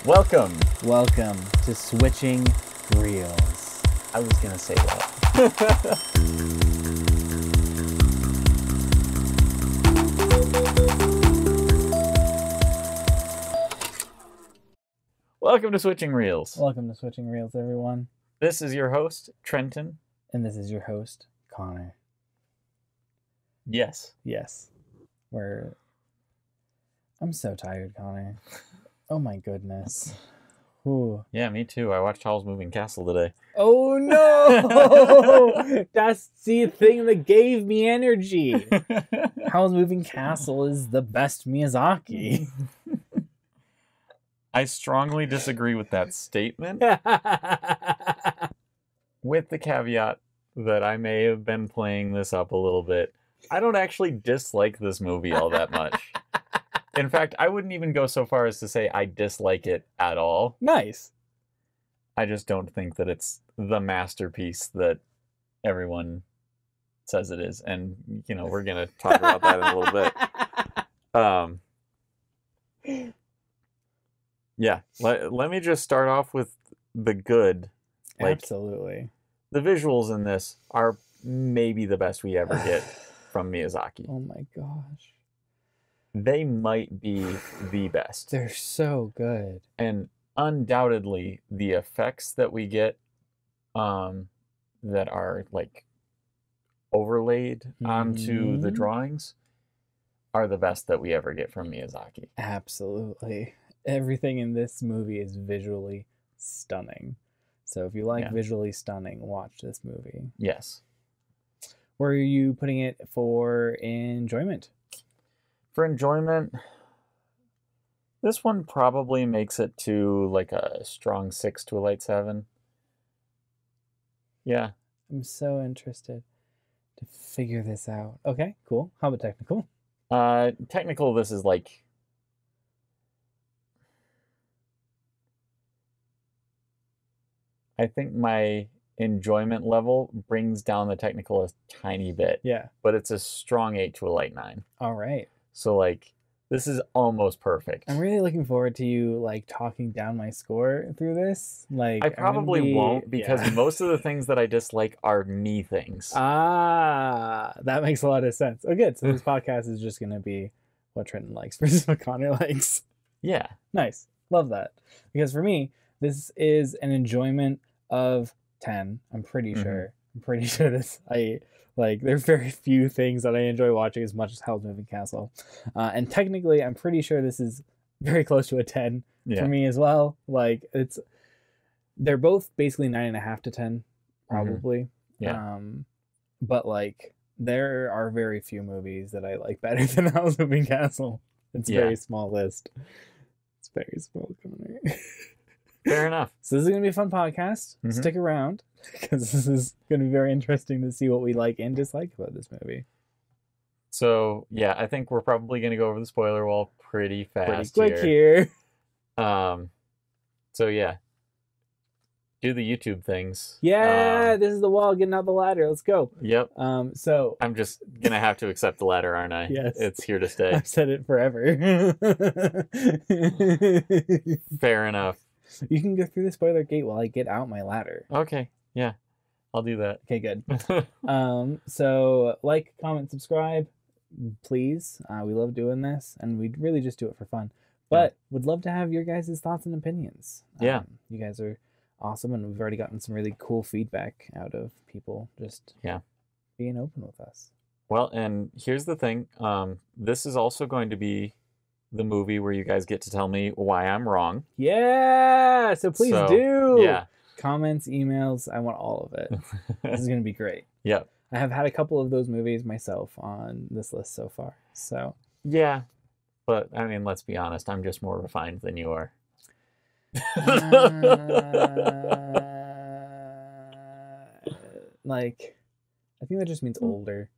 Welcome. Welcome to Switching Reels. I was going to say that. Welcome to Switching Reels. Welcome to Switching Reels, everyone. This is your host, Trenton. And this is your host, Connor. Yes. Yes. I'm so tired, Connor. Oh my goodness. Ooh. Yeah, me too. I watched Howl's Moving Castle today. Oh no! That's the thing that gave me energy. Howl's Moving Castle is the best Miyazaki. I strongly disagree with that statement, with the caveat that I may have been playing this up a little bit. I don't actually dislike this movie all that much. In fact, I wouldn't even go so far as to say I dislike it at all. Nice. I just don't think that it's the masterpiece that everyone says it is. And, you know, we're going to talk about that in a little bit. Yeah, let me just start off with the good. Absolutely. The visuals in this are maybe the best we ever get from Miyazaki. Oh my gosh. They might be the best. They're so good. And undoubtedly, the effects that we get that are like overlaid onto the drawings are the best that we ever get from Miyazaki. Absolutely. Everything in this movie is visually stunning. So if you like visually stunning, watch this movie. Yes. Where are you putting it for enjoyment? For enjoyment, this one probably makes it to like a strong 6 to a light 7. Yeah. I'm so interested to figure this out. Okay, cool. How about technical? Technical, this is like... I think my enjoyment level brings down the technical a tiny bit. Yeah. But it's a strong 8 to a light 9. All right. So, like, this is almost perfect. I'm really looking forward to you, like, talking down my score through this. Like, I probably won't, because most of the things that I dislike are me things. Ah, that makes a lot of sense. Oh, good. So this podcast is just going to be what Trenton likes versus what Connor likes. Yeah. Nice. Love that. Because for me, this is an enjoyment of 10. I'm pretty sure. I'm pretty sure this... there are very few things that I enjoy watching as much as Howl's Moving Castle. And technically, I'm pretty sure this is very close to a 10 for me as well. Like, they're both basically 9.5 to 10, probably. Yeah. But, like, there are very few movies that I like better than Howl's Moving Castle. It's a very small list. It's very small, Connor. Fair enough. So this is going to be a fun podcast. Stick around, because this is going to be very interesting to see what we like and dislike about this movie. So, yeah, I think we're probably going to go over the spoiler wall pretty fast. Pretty quick here. So, yeah. Do the YouTube things. Yeah, this is the wall getting out the ladder. Let's go. Yep. So I'm just going to have to accept the ladder, aren't I? Yes. It's here to stay. I've said it forever. Fair enough. You can go through the spoiler gate while I get out my ladder. Okay. Yeah. I'll do that. Okay, good. So like, comment, subscribe, please. We love doing this, and we really just do it for fun. But would love to have your guys' thoughts and opinions. Yeah. You guys are awesome, and we've already gotten some really cool feedback out of people just being open with us. Well, and here's the thing. This is also going to be the movie where you guys get to tell me why I'm wrong. Yeah, so please do. Yeah. Comments, emails, I want all of it. This is going to be great. Yep. I have had a couple of those movies myself on this list so far. So yeah, but I mean, let's be honest. I'm just more refined than you are. Like, I think that just means older.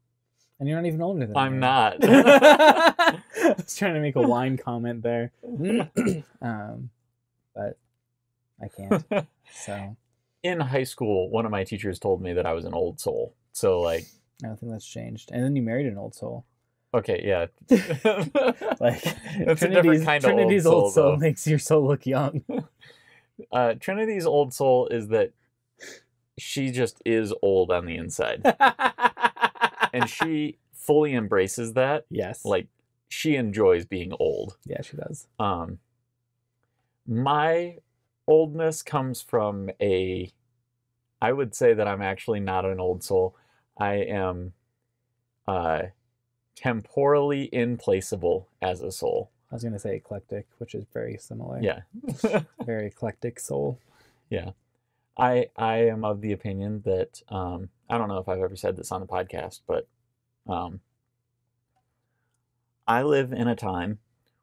And you're not even older than me. I'm not. I was trying to make a wine comment there. But I can't. So in high school, one of my teachers told me that I was an old soul. So, like, I don't think that's changed. And then you married an old soul. Okay, yeah. Like It's a different kind of Trinity's old old soul though. makes your soul look young. Trinity's old soul is that she just is old on the inside. And she fully embraces that. Yes. Like, she enjoys being old. Yeah, she does. My oldness comes from I would say that I'm actually not an old soul. I am temporally implaceable as a soul. I was gonna say eclectic, which is very similar. Yeah. Very eclectic soul. Yeah. I am of the opinion that I don't know if I've ever said this on the podcast, but I live in a time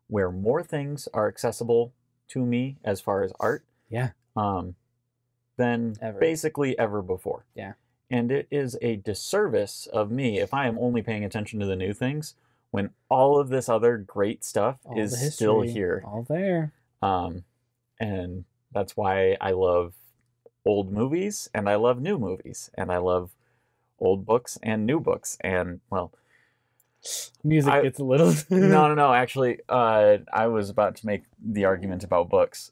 where more things are accessible to me as far as art Yeah. than Ever. basically ever before. Yeah. And it is a disservice of me if I am only paying attention to the new things when all of this other great stuff All the is history, still here. all there. And that's why I love old movies and I love new movies and I love old books and new books. And well, Music gets a little. no. Actually, I was about to make the argument about books.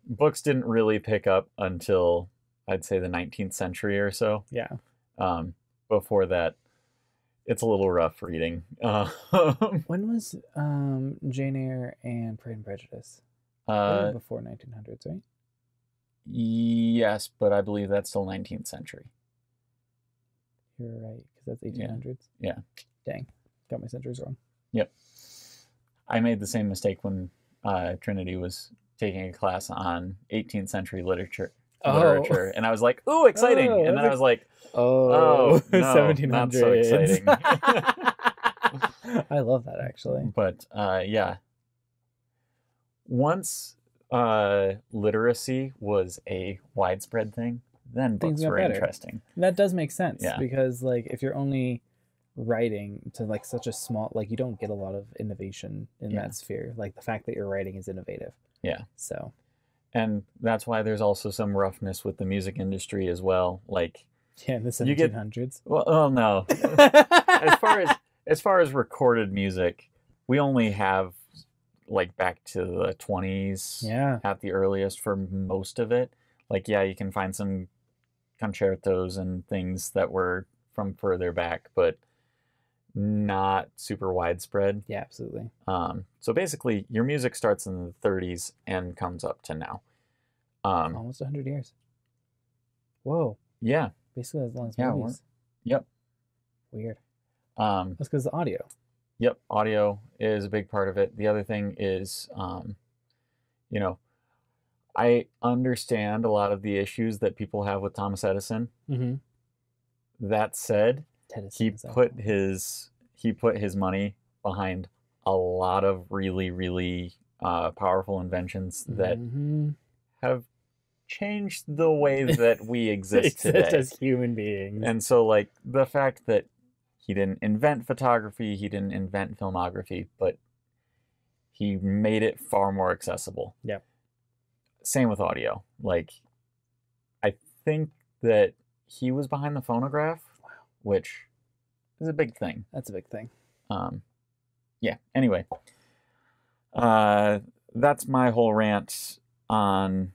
Books didn't really pick up until I'd say the 19th century or so. Yeah. Before that, it's a little rough reading. When was Jane Eyre and Pride and Prejudice? Before 1900s, right? Yes, but I believe that's still 19th century. You're right, because that's 1800s. Yeah. Dang, got my centuries wrong. Yep. I made the same mistake when Trinity was taking a class on 18th century literature, and I was like, "Ooh, exciting!" And then I was like, "Oh, no, 1700s. not so exciting." I love that actually. But yeah, once literacy was a widespread thing, then books were interesting. That does make sense. Yeah. Because like if you're only writing to like such a small, like you don't get a lot of innovation in that sphere. Like the fact that you're writing is innovative. Yeah. So. And that's why there's also some roughness with the music industry as well. Like, yeah, in the 1700s. Well, no. as far as recorded music, we only have like back to the 20s at the earliest for most of it. Like, yeah, you can find some concertos and things that were from further back, but not super widespread. Yeah, absolutely. So basically, your music starts in the 30s and comes up to now. Almost 100 years. Whoa. Yeah. Basically as long as movies. Yep. Weird. That's because the audio. Yep, audio is a big part of it. The other thing is, I understand a lot of the issues that people have with Thomas Edison. Mm-hmm. That said, he put his money behind a lot of really, really powerful inventions that have changed the way that we exist today as human beings. And so, like, the fact that he didn't invent photography, he didn't invent filmography, but he made it far more accessible. Yeah. Same with audio. Like, I think that he was behind the phonograph, which is a big thing. That's a big thing. Yeah. Anyway, that's my whole rant on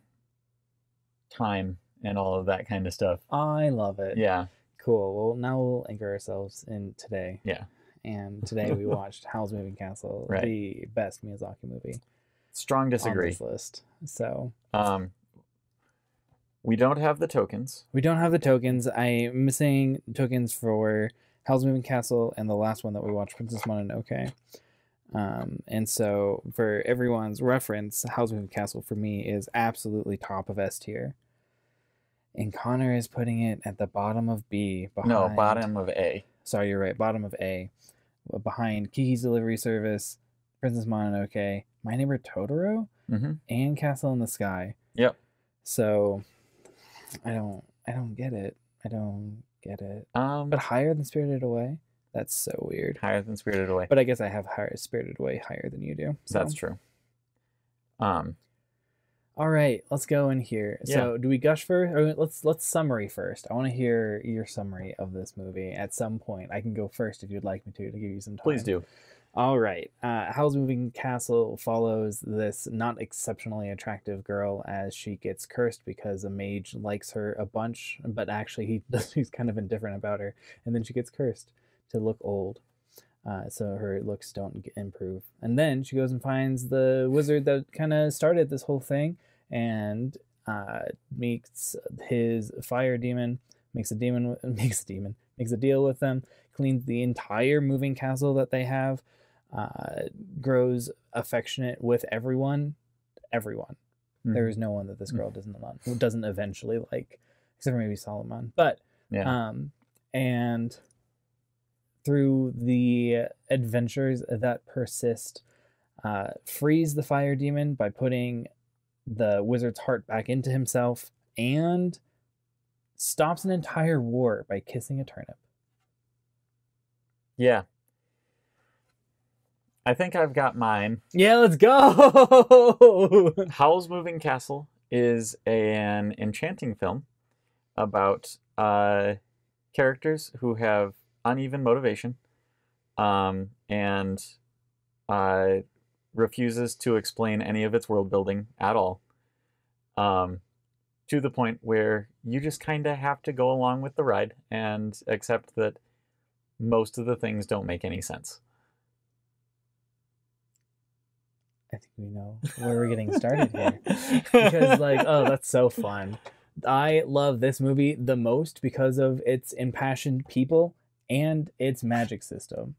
time and all of that kind of stuff. I love it. Yeah. Cool. Well, now we'll anchor ourselves in today. Yeah. And today we watched Howl's Moving Castle, the best Miyazaki movie. Strong disagree. On this list. So. We don't have the tokens. We don't have the tokens. I'm missing tokens for Howl's Moving Castle and the last one that we watched, Princess Mononoke. And so for everyone's reference, Howl's Moving Castle for me is absolutely top of S tier. And Connor is putting it at the bottom of B. No, bottom of A. Sorry, you're right. Bottom of A. Behind Kiki's Delivery Service, Princess Mononoke, My Neighbor Totoro, and Castle in the Sky. Yep. So I don't get it. I don't get it. But higher than Spirited Away? That's so weird. Higher than Spirited Away. But I guess I have Spirited Away higher than you do. So. That's true. All right, let's go in here. Yeah. So, do we gush first, or let's summary first? I want to hear your summary of this movie at some point. I can go first if you'd like me to give you some time. Please do. All right. Howl's Moving Castle follows this not exceptionally attractive girl as she gets cursed because a mage likes her a bunch, but actually he's kind of indifferent about her, and then she gets cursed to look old. So her looks don't improve. And then she goes and finds the wizard that kind of started this whole thing and meets his fire demon, makes a deal with them, cleans the entire moving castle that they have, grows affectionate with everyone. Mm-hmm. There is no one that this girl doesn't eventually like, except for maybe Solomon. But and through the adventures that persist, frees the fire demon by putting the wizard's heart back into himself, and stops an entire war by kissing a turnip. Yeah. I think I've got mine. Yeah, let's go! Howl's Moving Castle is an enchanting film about characters who have uneven motivation, and refuses to explain any of its world building at all, to the point where you just kind of have to go along with the ride and accept that most of the things don't make any sense. I think we know where we're getting started here. Because, that's so fun. I love this movie the most because of its impassioned people and its magic system.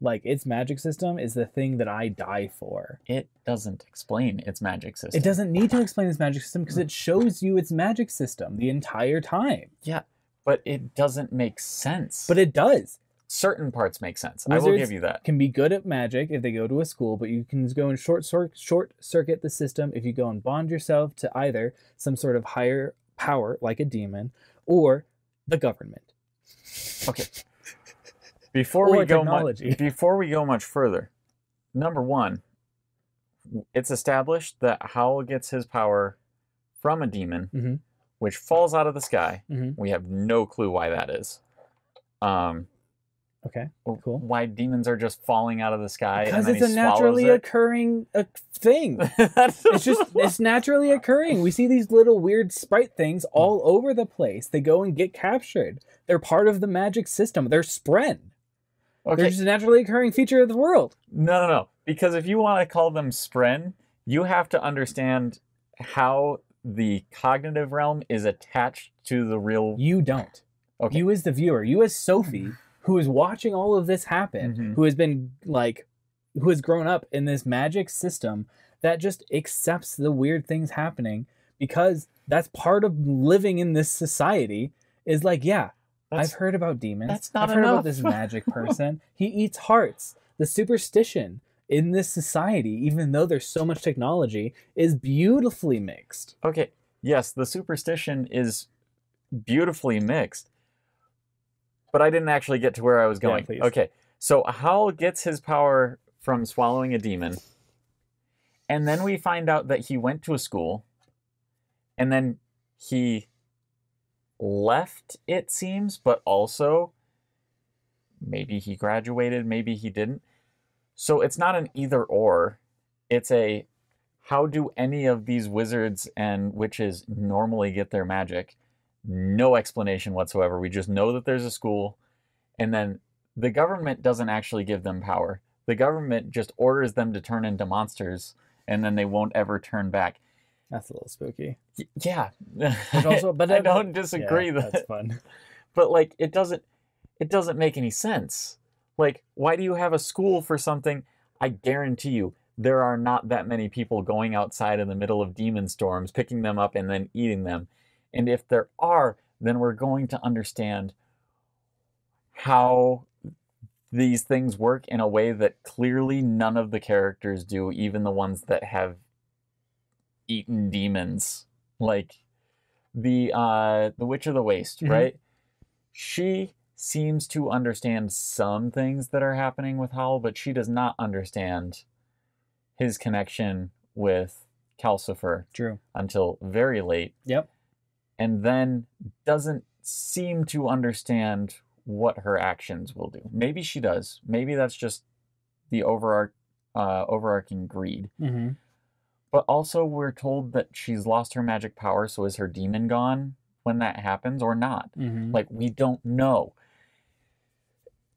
Its magic system is the thing that I die for. It doesn't explain its magic system. It doesn't need to explain its magic system because it shows you its magic system the entire time. Yeah, but it doesn't make sense. But it does. Certain parts make sense. Wizards I will give you that. Can be good at magic if they go to a school, but you can go and short circuit the system if you go and bond yourself to either some sort of higher power, like a demon, or the government. Okay. Before we go much further, number one, it's established that Howl gets his power from a demon, mm-hmm. which falls out of the sky. Mm-hmm. We have no clue why that is. Okay, cool. Why demons are just falling out of the sky? Because it's a naturally occurring thing. It's naturally occurring. We see these little weird sprite things all over the place. They go and get captured. They're part of the magic system. They're spren. Okay. They're just a naturally occurring feature of the world. No. Because if you want to call them spren, you have to understand how the cognitive realm is attached to the real... You don't. Okay. You as the viewer, you as Sophie, who is watching all of this happen, mm-hmm. who has been who has grown up in this magic system that just accepts the weird things happening because that's part of living in this society, is I've heard about demons. I've heard about this magic person. He eats hearts. The superstition in this society, even though there's so much technology, is beautifully mixed. Okay, yes, the superstition is beautifully mixed. But I didn't actually get to where I was going. Yeah, okay, so Howl gets his power from swallowing a demon. And then we find out that he went to a school. And then he left, it seems. But also, maybe he graduated, maybe he didn't. So it's not an either or. It's a, how do any of these wizards and witches normally get their magic? No explanation whatsoever. We just know that there's a school, and then the government doesn't actually give them power. The government just orders them to turn into monsters, and then they won't ever turn back. That's a little spooky. Yeah. But I don't disagree. Yeah, that's fun. But it doesn't make any sense. Why do you have a school for something? I guarantee you there are not that many people going outside in the middle of demon storms, picking them up and then eating them. And if there are, then we're going to understand how these things work in a way that clearly none of the characters do, even the ones that have eaten demons. The Witch of the Waste, mm-hmm. right? She seems to understand some things that are happening with Howl, but she does not understand his connection with Calcifer True. until very late. Yep. And then doesn't seem to understand what her actions will do. Maybe she does. Maybe that's just the overarching greed. Mm-hmm. But also we're told that she's lost her magic power, so is her demon gone when that happens or not? Mm-hmm. Like, we don't know.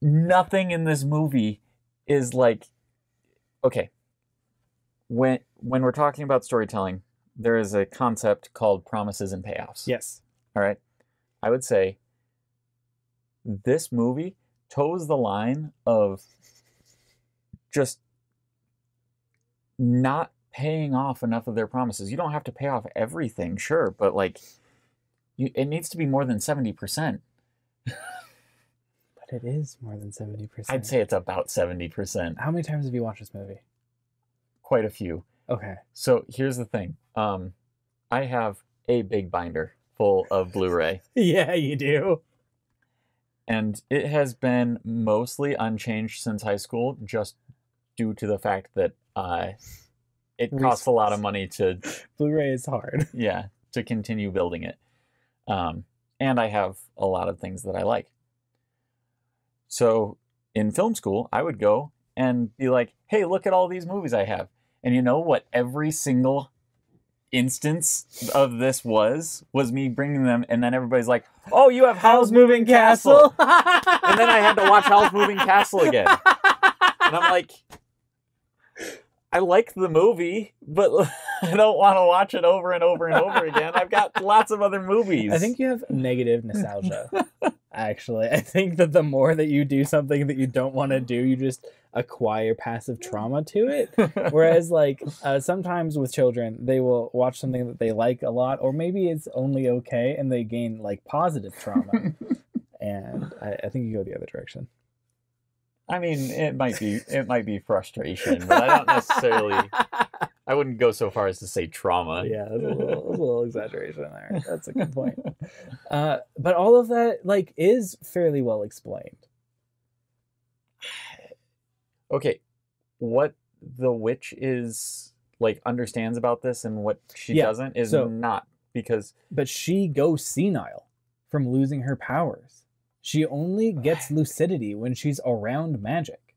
Nothing in this movie is like... Okay. When we're talking about storytelling, there is a concept called promises and payoffs. Yes. All right. I would say this movie toes the line of just not paying off enough of their promises. You don't have to pay off everything, sure, but like it needs to be more than 70%. But it is more than 70%. I'd say it's about 70%. How many times have you watched this movie? Quite a few. Okay. So here's the thing. I have a big binder full of Blu-ray. Yeah, you do. And it has been mostly unchanged since high school, just due to the fact that it costs a lot of money to... Blu-ray is hard. Yeah, to continue building it. And I have a lot of things that I like. So in film school, I would go and be like, hey, look at all these movies I have. And you know what every single instance of this was me bringing them, and then everybody's like, oh, you have Howl's Moving Castle. And then I had to watch Howl's Moving Castle again. And I'm like, I like the movie, but I don't want to watch it over and over and over again. I've got lots of other movies. I think you have negative nostalgia, actually. I think that the more that you do something that you don't want to do, you just acquire passive trauma to it. Whereas, like, sometimes with children, they will watch something that they like a lot, or maybe it's only okay, and they gain, like, positive trauma. And I think you go the other direction. I mean, it might be frustration, but I don't necessarily... I wouldn't go so far as to say trauma. Yeah, there's a little exaggeration there. That's a good point. But all of that, like, is fairly well explained. Okay, what the witch is, like, understands about this and what she doesn't is not, because... But she goes senile from losing her powers. She only gets lucidity when she's around magic.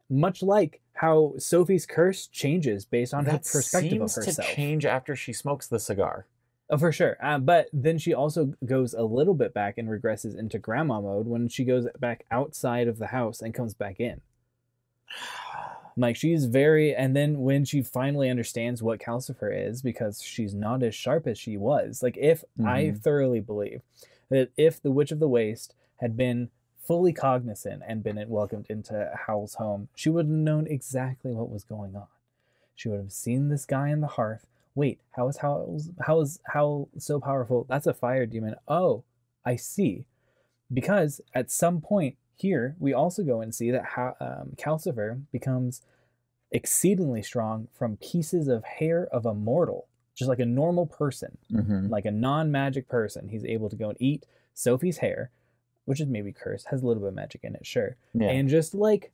Much like how Sophie's curse changes based on her perspective of herself. Seems to change after she smokes the cigar. Oh, for sure. But then she also goes a little bit back and regresses into grandma mode when she goes back outside of the house and comes back in. Like, she's very... And then when she finally understands what Calcifer is, because she's not as sharp as she was. Like, if I thoroughly believe that if the Witch of the Waste had been fully cognizant and been welcomed into Howl's home, she would have known exactly what was going on. She would have seen this guy in the hearth. Wait, how is Howl so powerful? That's a fire demon. Oh, I see. Because at some point here, we also go and see that Calcifer becomes exceedingly strong from pieces of hair of a mortal. Just like a normal person, like a non-magic person. He's able to go and eat Sophie's hair, which is maybe cursed, has a little bit of magic in it, sure. Yeah. And just, like,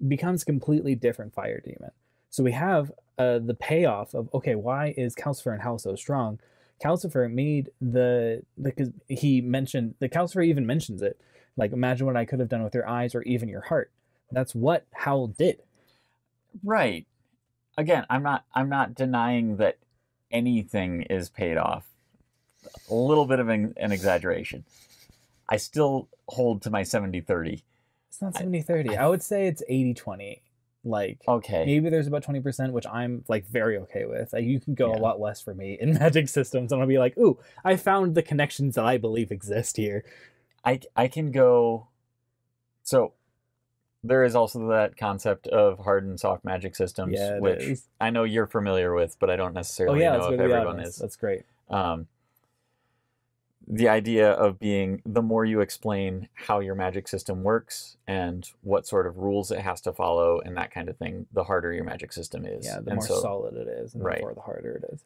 becomes completely different fire demon. So we have the payoff of, okay, why is Calcifer and Howl so strong? Calcifer made because he mentioned, the Calcifer even mentions it, like, imagine what I could have done with your eyes or even your heart. That's what Howl did. Right. Again, I'm not denying that anything is paid off. A little bit of an exaggeration. I still hold to my 70-30. It's not 70-30. I would say it's 80-20. Like, okay, maybe there's about 20%, which I'm, like, very okay with. Like, you can go a lot less for me in magic systems, and I'll be like, ooh, I found the connections that I believe exist here. I can go... So, there is also that concept of hard and soft magic systems, which I know you're familiar with, but I don't necessarily know if everyone is. That's great. The idea of being, the more you explain how your magic system works and what sort of rules it has to follow and that kind of thing, the harder your magic system is. Yeah, the more solid it is, and the harder it is.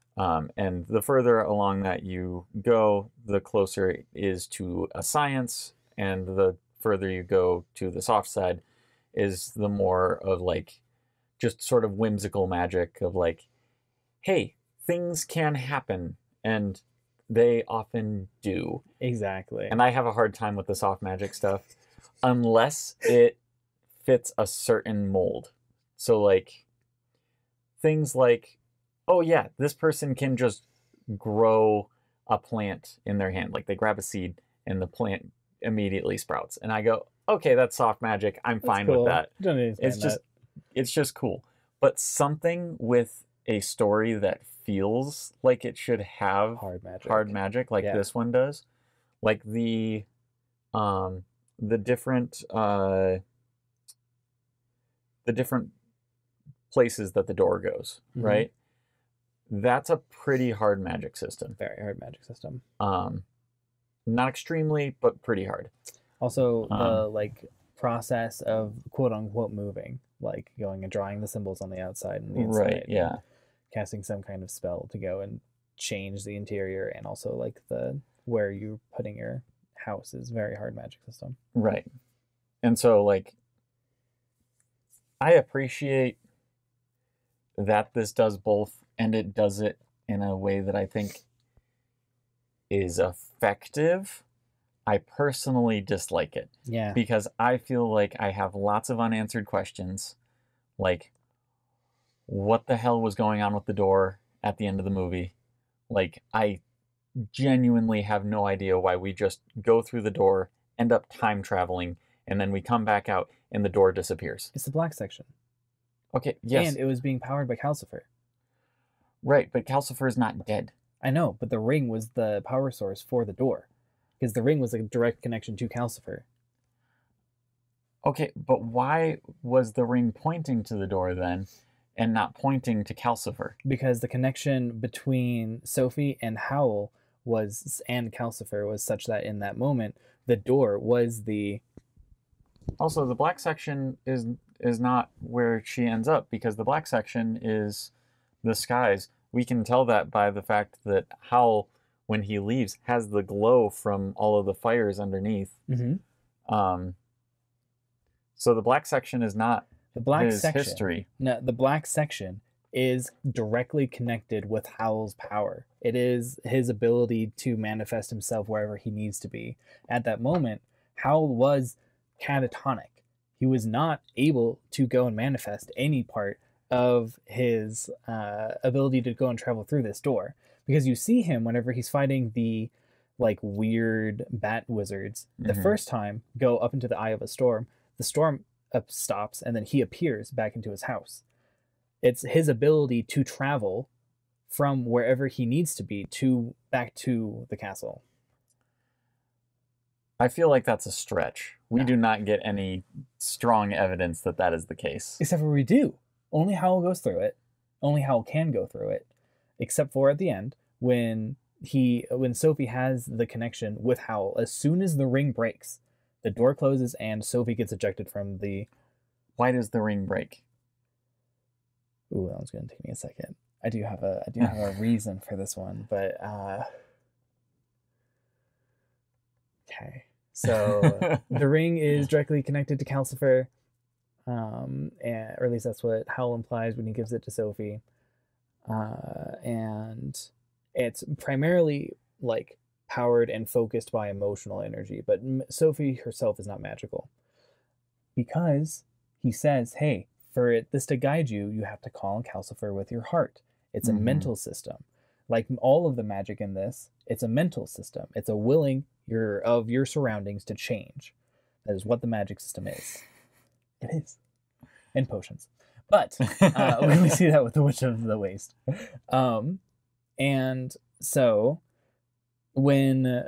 And the further along that you go, the closer it is to a science, and the further you go to the soft side is the more of, like, just sort of whimsical magic of, like, hey, things can happen, and they often do. Exactly. And I have a hard time with the soft magic stuff unless it fits a certain mold. So like things like, oh yeah, this person can just grow a plant in their hand. Like they grab a seed and the plant immediately sprouts. And I go, okay, that's soft magic. I'm fine cool. with that. Don't understand It's just cool. But something with a story that feels like it should have hard magic like this one does. Like the different places that the door goes, right? That's a pretty hard magic system. Very hard magic system. Not extremely, but pretty hard. Also, the like process of quote unquote moving, like going and drawing the symbols on the outside and the inside, right? Yeah, casting some kind of spell to go and change the interior, and also like the where you're putting your house is very hard magic system. Right. And so like I appreciate that this does both, and it does it in a way that I think is effective. I personally dislike it. Yeah. Because I feel like I have lots of unanswered questions. Like, what the hell was going on with the door at the end of the movie? Like, I genuinely have no idea why we just go through the door, end up time traveling, and then we come back out and the door disappears. It's the black section. Okay, yes. And it was being powered by Calcifer. Right, but Calcifer is not dead. I know, but the ring was the power source for the door. Because the ring was a direct connection to Calcifer. Okay, but why was the ring pointing to the door then and not pointing to Calcifer? Because the connection between Sophie and Howl and Calcifer was such that in that moment, the door was the... Also, the black section is not where she ends up, because the black section is the skies. We can tell that by the fact that Howl, when he leaves, has the glow from all of the fires underneath. So the black section is not his history. No, the black section is directly connected with Howl's power. It is his ability to manifest himself wherever he needs to be. At that moment, Howl was catatonic. He was not able to go and manifest any part of his ability to go and travel through this door. Because you see him whenever he's fighting the like weird bat wizards. The first time, go up into the eye of a storm. The storm stops, and then he appears back into his house. It's his ability to travel from wherever he needs to be back to the castle. I feel like that's a stretch. We do not get any strong evidence that that is the case. Except for we do. Only Howl goes through it. Only Howl can go through it. Except for at the end, when Sophie has the connection with Howl, as soon as the ring breaks, the door closes and Sophie gets ejected from the... Why does the ring break? Ooh, that one's going to take me a second. I do have a reason for this one, but... Okay. So, the ring is directly connected to Calcifer, or at least that's what Howl implies when he gives it to Sophie. And it's primarily, like, powered and focused by emotional energy, but Sophie herself is not magical, because he says, hey, for this to guide you, you have to call on Calcifer with your heart. It's a mental system. Like all of the magic in this, it's a mental system. It's a willing of your surroundings to change. That is what the magic system is. It is. And potions. But we see that with the Witch of the Waste. And so when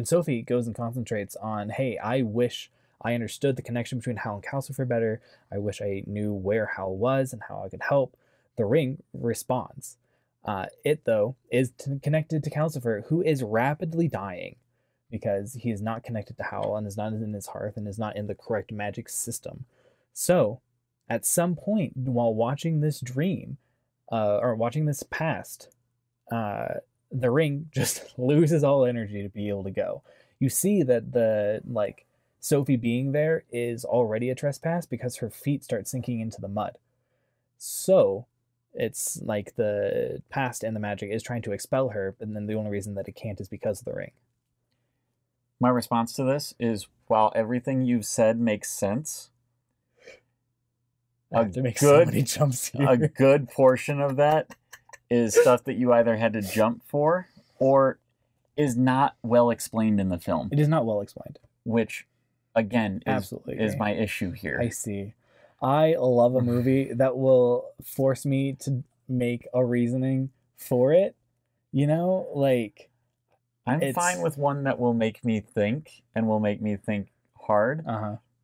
Sophie goes and concentrates on, hey, I wish I understood the connection between Howl and Calcifer better. I wish I knew where Howl was and how I could help. The ring responds. It, though, is connected to Calcifer, who is rapidly dying because he is not connected to Howl and is not in his hearth and is not in the correct magic system. So, at some point, while watching this dream, or watching this past, the ring just loses all energy to be able to go. You see that Sophie being there is already a trespass because her feet start sinking into the mud. So, it's like the past and the magic is trying to expel her, and then the only reason that it can't is because of the ring. My response to this is, while everything you've said makes sense, I have to make so many jumps here. a good portion of that is stuff that you either had to jump for or is not well explained in the film. It is not well explained. Which, again, Absolutely is my issue here. I see. I love a movie that will force me to make a reasoning for it. You know, like... I'm fine with one that will make me think and will make me think hard,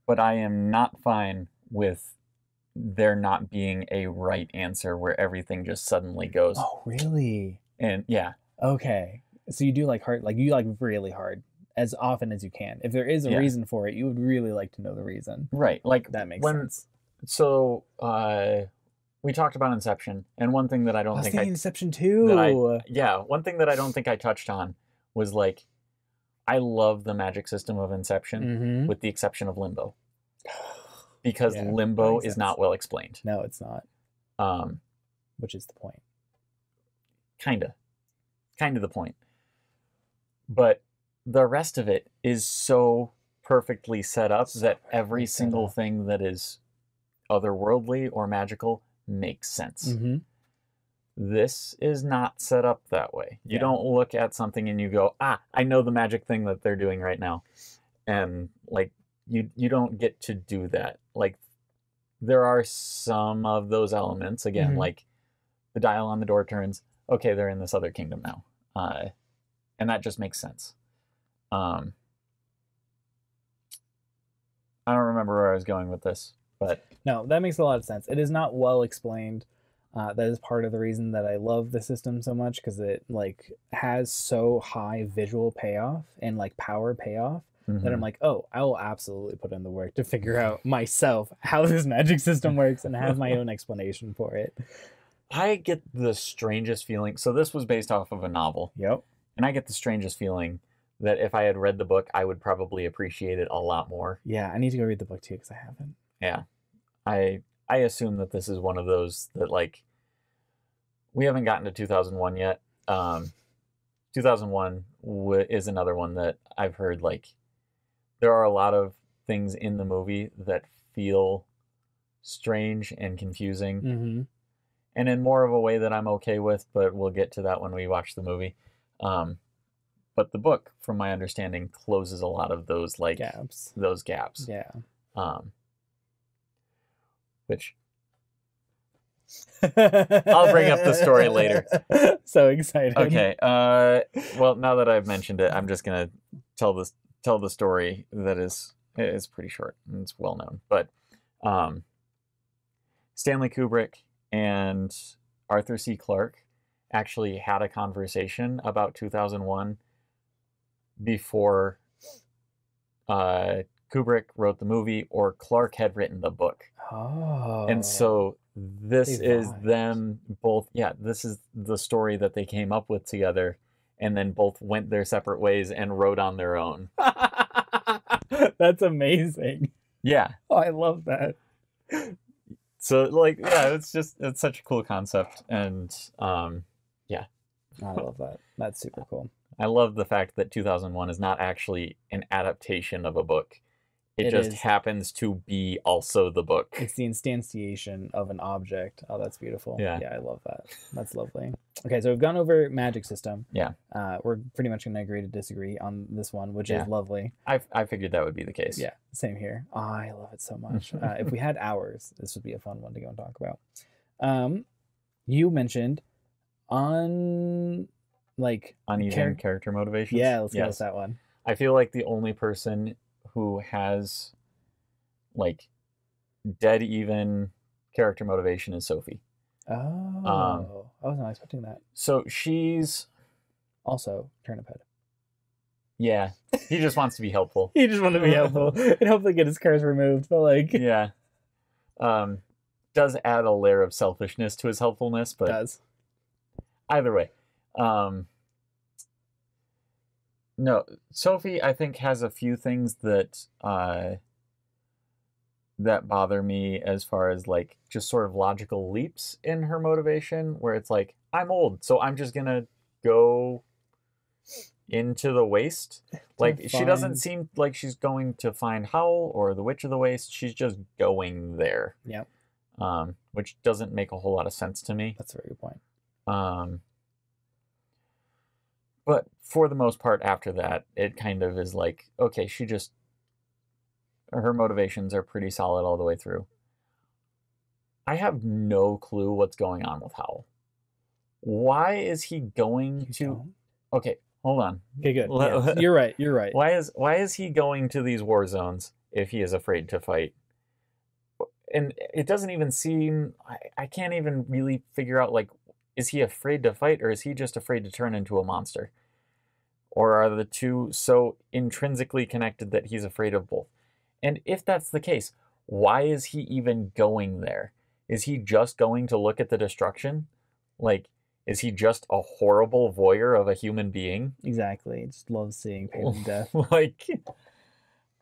but I am not fine with there not being a right answer where everything just suddenly goes. Oh, really? And yeah. Okay. So you do like hard, like you like really hard as often as you can. If there is a reason for it, you would really like to know the reason. Right. Like that makes sense. So we talked about Inception, and one thing that I don't think Inception too. One thing that I don't think I touched on was like, I love the magic system of Inception, with the exception of Limbo. Because Limbo is not well explained. No, it's not. Which is the point. Kinda the point. But the rest of it is so perfectly set up that every single thing that is otherworldly or magical makes sense. This is not set up that way. You don't look at something and you go, I know the magic thing that they're doing right now. And like, you don't get to do that. Like, there are some of those elements, again, like the dial on the door turns, okay, they're in this other kingdom now. And that just makes sense. I don't remember where I was going with this, but... No, that makes a lot of sense. It is not well explained. That is part of the reason that I love the system so much, because it like has so high visual payoff and like power payoff that I'm like, oh, I will absolutely put in the work to figure out myself how this magic system works and have my own explanation for it. I get the strangest feeling. So this was based off of a novel. Yep. And I get the strangest feeling that if I had read the book, I would probably appreciate it a lot more. Yeah, I need to go read the book too, because I haven't. Yeah. I assume that this is one of those that, like, we haven't gotten to 2001 yet. 2001 is another one that I've heard, like, there are a lot of things in the movie that feel strange and confusing. And in more of a way that I'm okay with, but we'll get to that when we watch the movie. But the book, from my understanding, closes a lot of those, like, gaps. Those gaps. Yeah. Which... I'll bring up the story later. So excited. Okay. Well, now that I've mentioned it, I'm just gonna tell the story that is pretty short and it's well known. But Stanley Kubrick and Arthur C. Clarke actually had a conversation about 2001 before Kubrick wrote the movie or Clarke had written the book. Oh. And so this is them both. Yeah, this is the story that they came up with together, and then both went their separate ways and wrote on their own. That's amazing. Yeah. Oh, I love that. So, like, yeah, it's such a cool concept, and yeah. I love that. That's super cool. I love the fact that 2001 is not actually an adaptation of a book. It just happens to be also the book. It's the instantiation of an object. Oh, that's beautiful. Yeah. Yeah, I love that. That's lovely. Okay, so we've gone over magic system. Yeah. We're pretty much going to agree to disagree on this one, which is lovely. I figured that would be the case. Yeah, same here. Oh, I love it so much. If we had hours, this would be a fun one to go and talk about. You mentioned uneven character motivations. Yeah, let's go with that one. I feel like the only person who has like dead even character motivation is Sophie. Oh, I was not expecting that. So she's also turnip head. Yeah, he just wants to be helpful. He just wanted to be helpful and hopefully get his curse removed. But like, yeah, does add a layer of selfishness to his helpfulness, but does. Either way, no, Sophie, I think, has a few things that that bother me as far as like just sort of logical leaps in her motivation, where it's like, I'm old, so I'm just gonna go into the waste. Like, she doesn't seem like she's going to find Howl or the Witch of the Waste. She's just going there. Yep. Which doesn't make a whole lot of sense to me. That's a very good point. But for the most part, after that, it kind of is like, okay, her motivations are pretty solid all the way through. I have no clue what's going on with Howl. Why is he going to... Okay, hold on. Okay, good. Yeah, you're right. Why is he going to these war zones if he is afraid to fight? And it doesn't even seem... I can't even really figure out, like, is he afraid to fight, or is he just afraid to turn into a monster? Or are the two so intrinsically connected that he's afraid of both? And if that's the case, why is he even going there? Is he just going to look at the destruction? Like, is he just a horrible voyeur of a human being? Exactly. He just loves seeing pain and death. Like,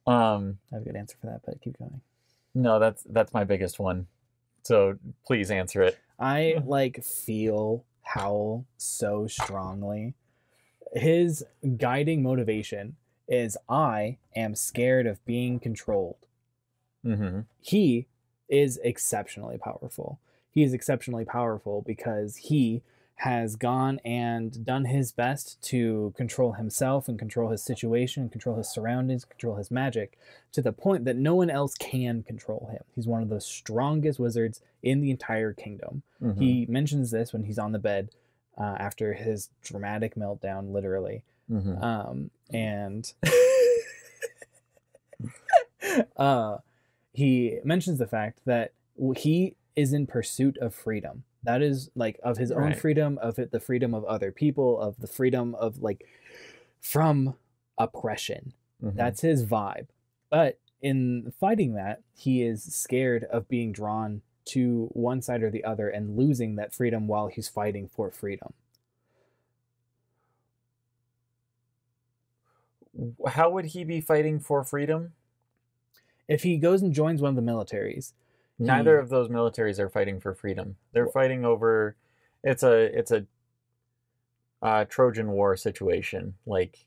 I have a good answer for that, but keep going. No, that's my biggest one. So please answer it. I like feel Howl so strongly. His guiding motivation is, I am scared of being controlled. Mm-hmm. He is exceptionally powerful. He is exceptionally powerful because he has gone and done his best to control himself and control his situation, control his surroundings, control his magic, to the point that no one else can control him. He's one of the strongest wizards in the entire kingdom. Mm-hmm. He mentions this when he's on the bed after his dramatic meltdown, literally. Mm-hmm. And he mentions the fact that he is in pursuit of freedom. That is, like, of his own freedom, of the freedom of other people, of the freedom of, like, from oppression. Mm-hmm. That's his vibe. But in fighting that, he is scared of being drawn to one side or the other and losing that freedom while he's fighting for freedom. How would he be fighting for freedom? If he goes and joins one of the militaries. Neither of those militaries are fighting for freedom. They're fighting over... It's a Trojan War situation. Like,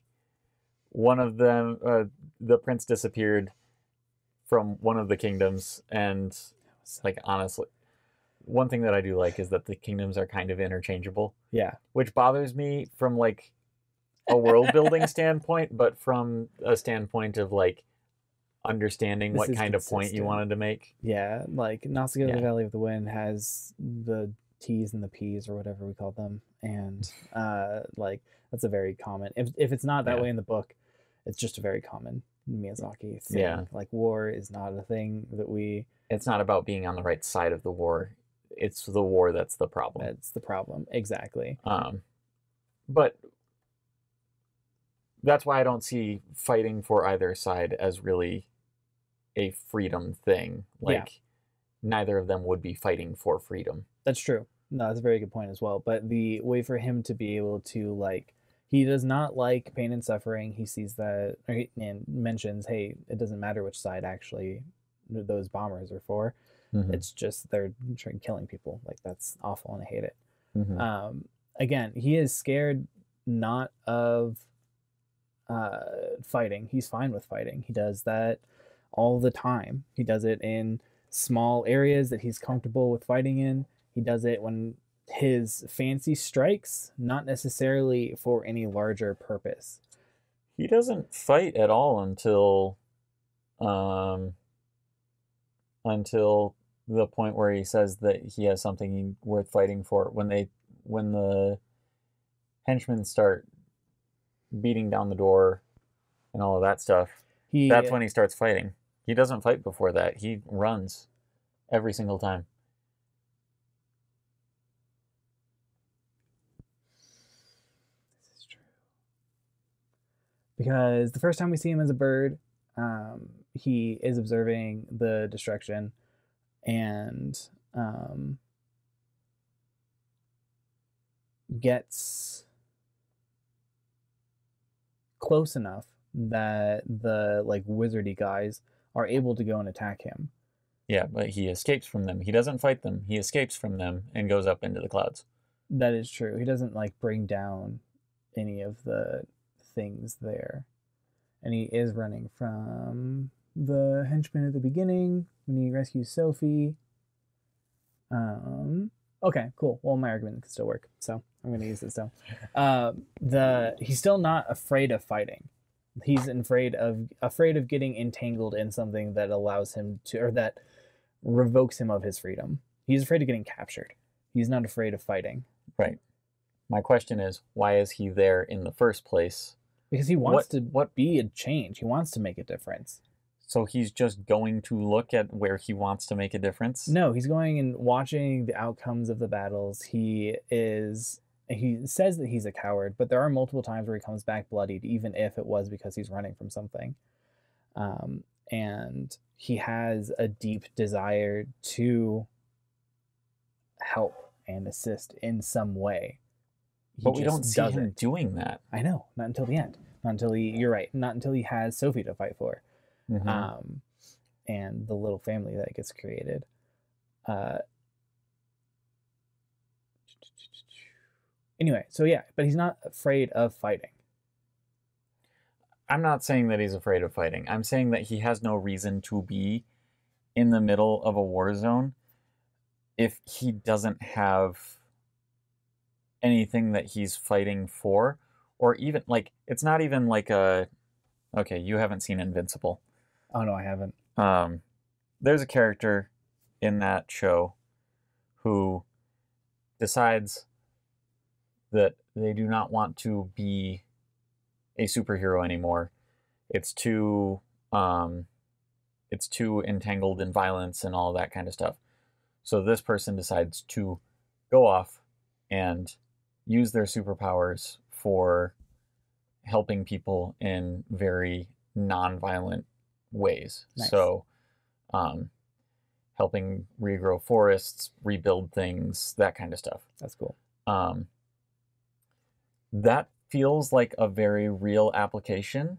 one of them... the prince disappeared from one of the kingdoms, and, like, honestly... One thing that I do like is that the kingdoms are kind of interchangeable. Yeah. Which bothers me from, like, a world-building standpoint, but from a standpoint of, like, understanding what kind of point you wanted to make. Yeah, like Nausicaa, the Valley of the Wind has the T's and the P's, or whatever we call them, and like, that's a very common, if it's not that way in the book, it's just a very common Miyazaki thing. Yeah. Like, war is not a thing that it's not about being on the right side of the war. It's the war that's the problem. It's the problem, exactly. But that's why I don't see fighting for either side as really a freedom thing. Like, neither of them would be fighting for freedom. That's true. No, that's a very good point as well. But the way for him to be able to, like, he does not like pain and suffering. He sees that and mentions, hey, it doesn't matter which side actually those bombers are for. Mm-hmm. It's just they're killing people. Like, that's awful, and I hate it. Mm-hmm. Again, he is scared not of fighting. He's fine with fighting. He does that all the time. He does it in small areas that he's comfortable with fighting in. He does it when his fancy strikes, not necessarily for any larger purpose. He doesn't fight at all until the point where he says that he has something worth fighting for. When the henchmen start beating down the door and all of that stuff, that's when he starts fighting. He doesn't fight before that. He runs every single time. This is true. Because the first time we see him as a bird, he is observing the destruction and gets close enough that the, like, wizardy guys are able to go and attack him. Yeah, but he escapes from them. He doesn't fight them. He escapes from them and goes up into the clouds. That is true. He doesn't like bring down any of the things there. And he is running from the henchman at the beginning when he rescues Sophie. Okay, cool. Well, my argument can still work, so I'm going to use this still. He's still not afraid of fighting. He's afraid of getting entangled in something that allows him to, or that revokes him of his freedom. He's afraid of getting captured. He's not afraid of fighting. Right. My question is, why is he there in the first place? Because he wants to be a change. He wants to make a difference. So he's just going to look at where he wants to make a difference? No, he's going and watching the outcomes of the battles. He says that he's a coward, but there are multiple times where he comes back bloodied, even if it was because he's running from something. And he has a deep desire to help and assist in some way. But we don't see him doing that. I know, not until the end. Not until you're right, not until he has Sophie to fight for. Mm-hmm. And the little family that gets created. Anyway, so yeah, but he's not afraid of fighting. I'm not saying that he's afraid of fighting. I'm saying that he has no reason to be in the middle of a war zone if he doesn't have anything that he's fighting for, or even like, it's not even like okay, you haven't seen Invincible. Oh no, I haven't. There's a character in that show who decides that they do not want to be a superhero anymore. It's too entangled in violence and all that kind of stuff. So this person decides to go off and use their superpowers for helping people in very non-violent ways. Nice. So helping regrow forests, rebuild things, that kind of stuff. That's cool. That feels like a very real application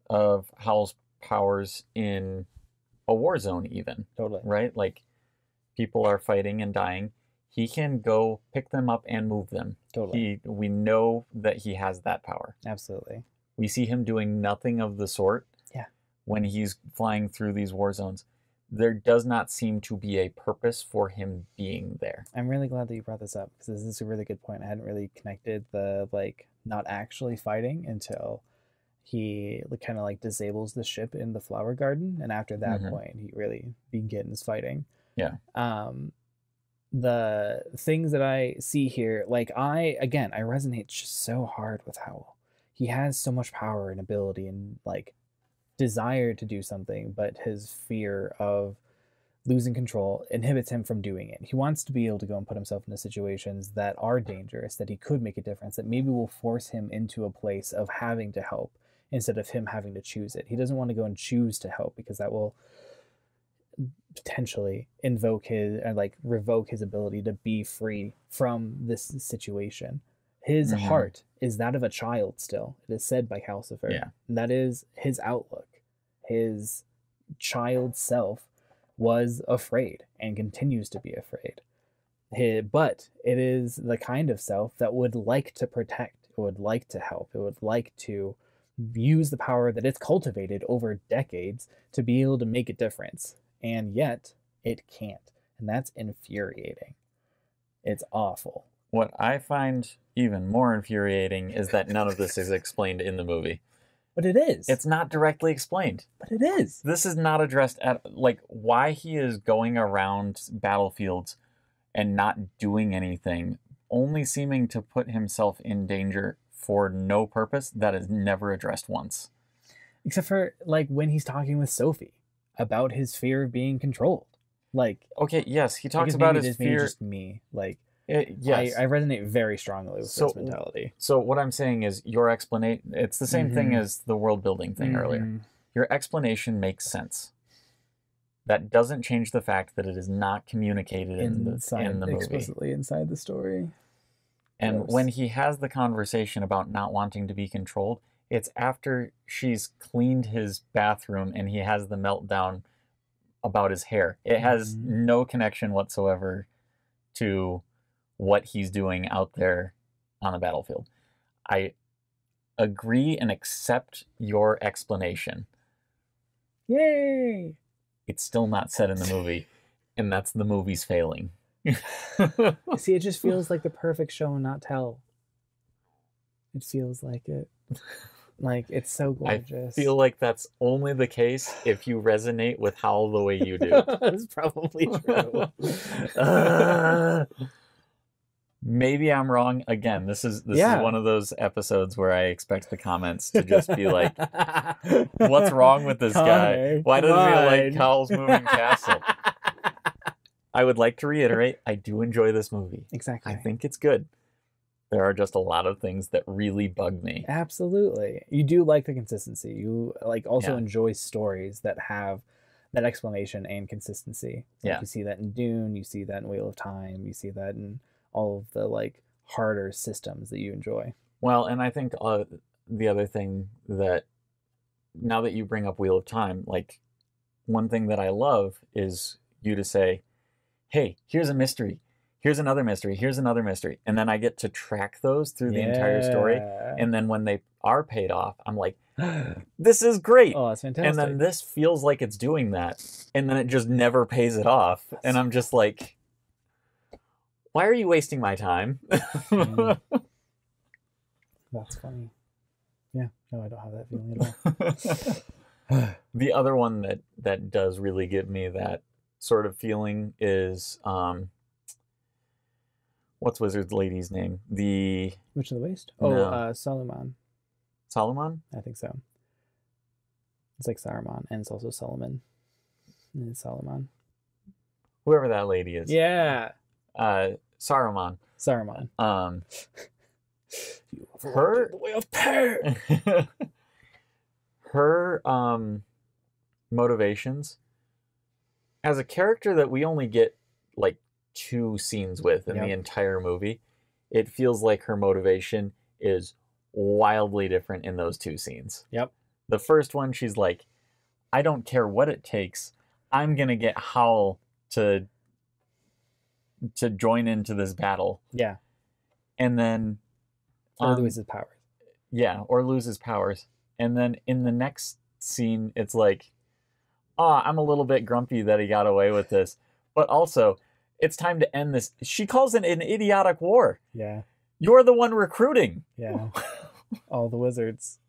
of Howl's powers in a war zone even. Totally. Right? Like, people are fighting and dying. He can go pick them up and move them. Totally. We know that he has that power. Absolutely. We see him doing nothing of the sort. Yeah. When he's flying through these war zones. There does not seem to be a purpose for him being there. I'm really glad that you brought this up, because this is a really good point. I hadn't really connected the not actually fighting until he kind of disables the ship in the flower garden, and after that point he really begins fighting. Yeah. The things that I see here, I resonate just so hard with Howl. He has so much power and ability and desire to do something, but his fear of losing control inhibits him from doing it. He wants to be able to go and put himself into situations that are dangerous, that he could make a difference, that maybe will force him into a place of having to help instead of him having to choose it. He doesn't want to go and choose to help, because that will potentially invoke his revoke his ability to be free from this situation. His heart is that of a child still. It is said by Calcifer. Yeah. And that is his outlook. His child self was afraid and continues to be afraid. But it is the kind of self that would like to protect. It would like to help. It would like to use the power that it's cultivated over decades to be able to make a difference. And yet, it can't. And that's infuriating. It's awful. What I find even more infuriating is that none of this is explained in the movie. But it is. It's not directly explained. But it is. This is not addressed at, why he is going around battlefields and not doing anything, only seeming to put himself in danger for no purpose. That is never addressed once. Except for, when he's talking with Sophie about his fear of being controlled. Okay, yes, he talks about his fear. Just me. Yes. I resonate very strongly with this mentality. So what I'm saying is your explanation, it's the same thing as the world building thing earlier. Your explanation makes sense. That doesn't change the fact that it is not communicated in the movie. Explicitly inside the story. And when he has the conversation about not wanting to be controlled, it's after she's cleaned his bathroom and he has the meltdown about his hair. It has Mhm. no connection whatsoever to what he's doing out there on the battlefield. I agree and accept your explanation. Yay! It's still not said in the movie, and that's the movie's failing. See, it just feels like the perfect show and not tell. It feels like it. Like, it's so gorgeous. I feel like that's only the case if you resonate with Howl the way you do. That's probably true. Maybe I'm wrong. Again, this is Yeah. one of those episodes where I expect the comments to just be like, what's wrong with this guy? Connor, Why doesn't he come like on. Howl's Moving Castle? I would like to reiterate, I do enjoy this movie. Exactly. I think it's good. There are just a lot of things that really bug me. Absolutely. You do like the consistency. You like also Yeah. enjoy stories that have that explanation and consistency. Like, Yeah. you see that in Dune, you see that in Wheel of Time, you see that in all of the like harder systems that you enjoy. Well, and I think the other thing that, now that you bring up Wheel of Time, like, one thing that I love is you to say, hey, here's a mystery. Here's another mystery. Here's another mystery. And then I get to track those through the entire story. Yeah. And then when they are paid off, I'm like, this is great. Oh, that's fantastic. And then this feels like it's doing that. And then it just never pays it off. And I'm just like, why are you wasting my time? Mm. That's funny. Yeah, no, I don't have that feeling at all. The other one that does really give me that sort of feeling is what's Wizard's lady's name? The Witch of the Waste? No. Oh, Solomon. Solomon? I think so. It's like Saruman, and it's also Solomon. And it's Solomon. Whoever that lady is. Yeah. Saruman. Saruman. You have Her- walked the way of pain. Her motivations as a character that we only get like 2 scenes with in the Yep. entire movie, it feels like her motivation is wildly different in those 2 scenes. Yep. The first one, she's like, I don't care what it takes. I'm going to get Howl to join into this battle. Yeah. And then Or lose his powers. yeah, or lose his powers. And then in the next scene, it's like, oh, I'm a little bit grumpy that he got away with this. But also, it's time to end this. She calls it an idiotic war. Yeah. You're the one recruiting. Yeah. All the wizards.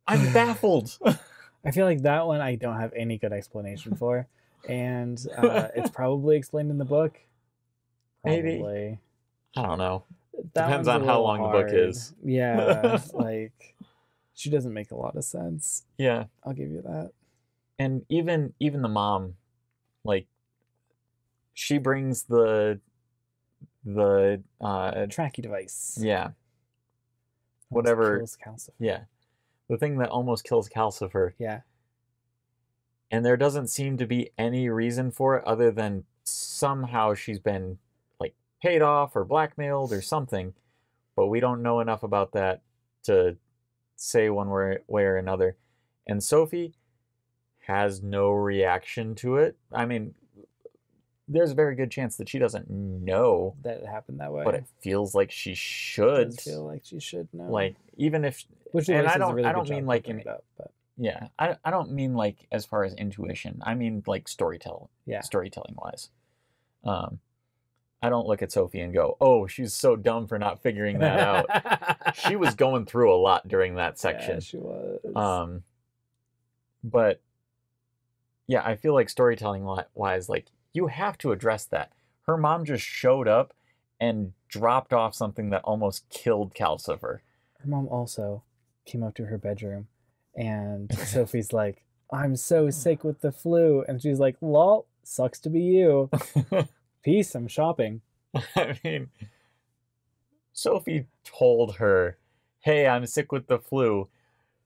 I'm baffled. I feel like that one I don't have any good explanation for. And it's probably explained in the book. Maybe. Probably. I don't know. That Depends one's a on how little long the book hard. is. Yeah. Like, she doesn't make a lot of sense. Yeah. I'll give you that. And even the mom, like, she brings the Tracking device. yeah, Almost whatever. kills Calcifer. Yeah, the thing that almost kills Calcifer. Yeah. And there doesn't seem to be any reason for it other than somehow she's been like paid off or blackmailed or something, but we don't know enough about that to say one way or another. And Sophie has no reaction to it. I mean, there's a very good chance that she doesn't know, That it happened that way. but it feels like she It should. does feel like she should know. Like, even if, Which and is I a don't- really I good don't job mean of like bringing it up, but yeah, I don't mean like as far as intuition. I mean like storytelling wise. I don't look at Sophie and go, oh, she's so dumb for not figuring that out. She was going through a lot during that section. Yeah, she was. But yeah, I feel like storytelling wise, like, you have to address that. Her mom just showed up and dropped off something that almost killed Calcifer. Her mom also came up to her bedroom, and Sophie's like, I'm so sick with the flu. And she's like, lol, sucks to be you. Peace, I'm shopping. I mean, Sophie told her, hey, I'm sick with the flu.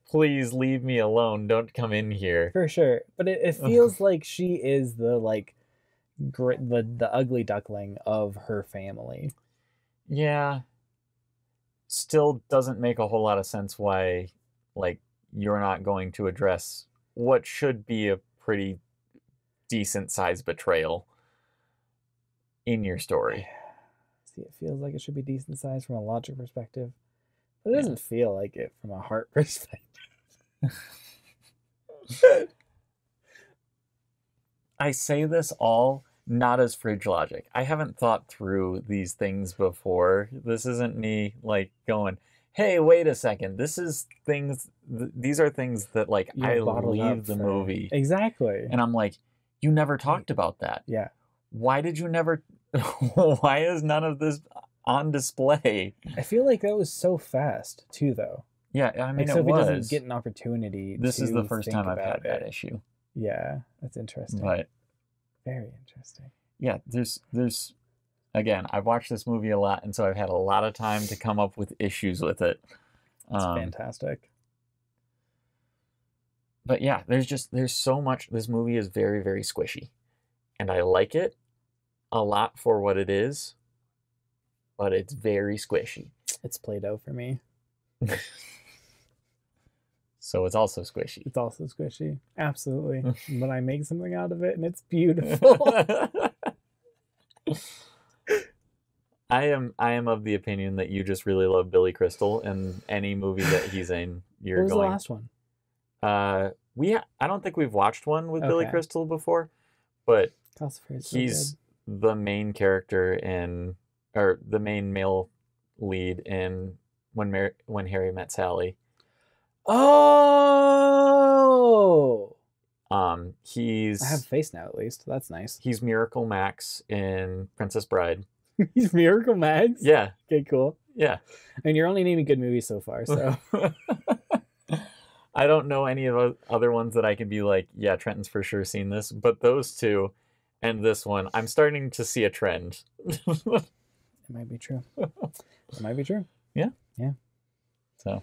Please leave me alone. Don't come in here. For sure. But it feels like she is the, like, the ugly duckling of her family. Yeah. Still doesn't make a whole lot of sense why, like, you're not going to address what should be a pretty decent sized betrayal in your story. See, it feels like it should be decent size from a logic perspective, but it doesn't feel like it from a heart perspective. I say this all not as fridge logic. I haven't thought through these things before. This isn't me like going, hey, wait a second. This is things, these are things that like I leave the movie. Exactly. And I'm like, you never talked about that. Yeah. Why did you never, why is none of this on display? I feel like that was so fast too, though. Yeah, I mean, like, it was. doesn't get an opportunity. This is the first time I've had that issue. Yeah, that's interesting. But very interesting. Yeah, there's again, I've watched this movie a lot, and so I've had a lot of time to come up with issues with it. It's fantastic. But yeah, there's so much. This movie is very, very squishy, and I like it a lot for what it is, but it's very squishy. It's Play-Doh for me. So it's also squishy. It's also squishy. Absolutely. But I make something out of it, and it's beautiful. I am of the opinion that you just really love Billy Crystal, and any movie that he's in, you're what was going. The last one? I don't think we've watched one with Billy Crystal before, but he's the main character in, or the main male lead in When Harry Met Sally. Oh. He's. I have a face now, at least. That's nice. He's Miracle Max in Princess Bride. He's Miracle Max? Yeah. Okay, cool. Yeah. And you're only naming good movies so far, so. I don't know any of the other ones that I can be like, yeah, Trenton's for sure seen this, but those two and this one, I'm starting to see a trend. It might be true. It might be true. Yeah. Yeah. So.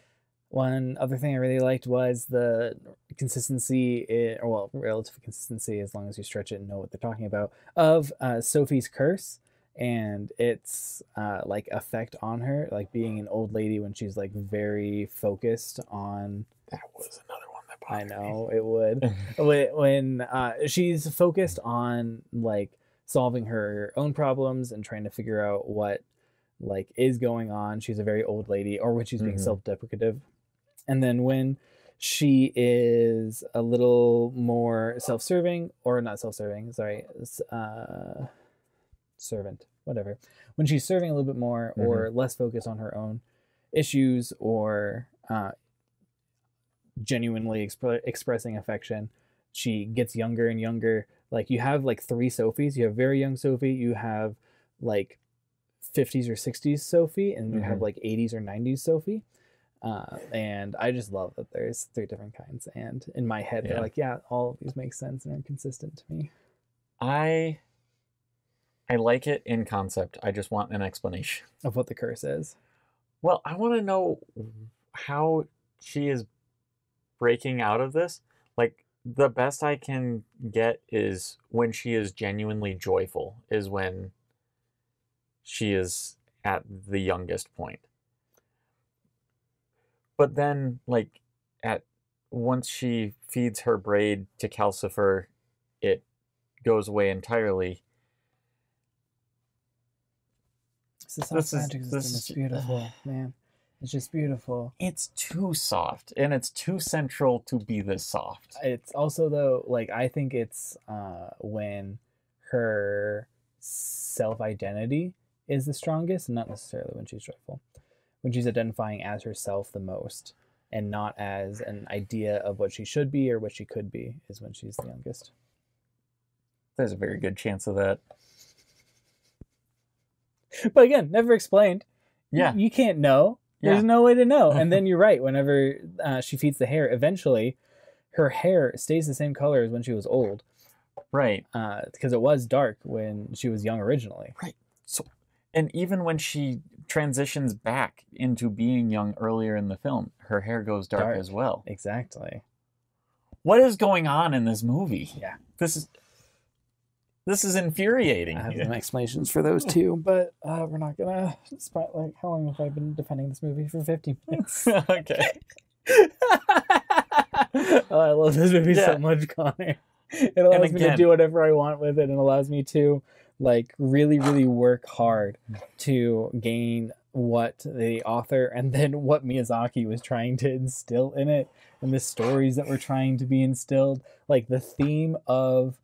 One other thing I really liked was the consistency, relative consistency, as long as you stretch it and know what they're talking about, of Sophie's curse and its like effect on her, like being an old lady when she's like very focused on. That was another one that bothered me. I know it would. when she's focused on like solving her own problems and trying to figure out what like is going on. She's a very old lady, or when she's being self-deprecative. And then when she is a little more self-serving, or not self-serving, sorry, servant, whatever. When she's serving a little bit more or less focused on her own issues, or genuinely expressing affection, she gets younger and younger. Like, you have like 3 Sophies. You have very young Sophie, you have like 50s or 60s Sophie, and you have like 80s or 90s Sophie. And I just love that there's 3 different kinds, and in my head they're like, yeah, all of these make sense and are consistent to me. I like it in concept. I just want an explanation of what the curse is. Well, I want to know how she is breaking out of this. Like, the best I can get is when she is genuinely joyful, is when she is at the youngest point. But then, like, once she feeds her braid to Calcifer, it goes away entirely. This is beautiful, man. It's just beautiful. It's too soft, and it's too central to be this soft. It's also, though, like, I think it's when her self-identity is the strongest, and not necessarily when she's joyful. When she's identifying as herself the most, and not as an idea of what she should be or what she could be, is when she's the youngest. There's a very good chance of that. But again, never explained. Yeah. You can't know. There's no way to know. And then you're right. Whenever she feeds the hair, eventually her hair stays the same color as when she was old. Right. Because it was dark when she was young originally. Right. So, and even when she transitions back into being young earlier in the film, her hair goes dark as well. Exactly. What is going on in this movie? Yeah. This is infuriating. I have some explanations for those too, but we're not gonna spotlight. How long have I been defending this movie? For 15 minutes. Okay. Oh, I love this movie so Yeah. much, Connor. It allows me to again- do whatever I want with it, and allows me to like really, really work hard to gain what the author and then what Miyazaki was trying to instill in it, and the stories that were trying to be instilled. Like the theme of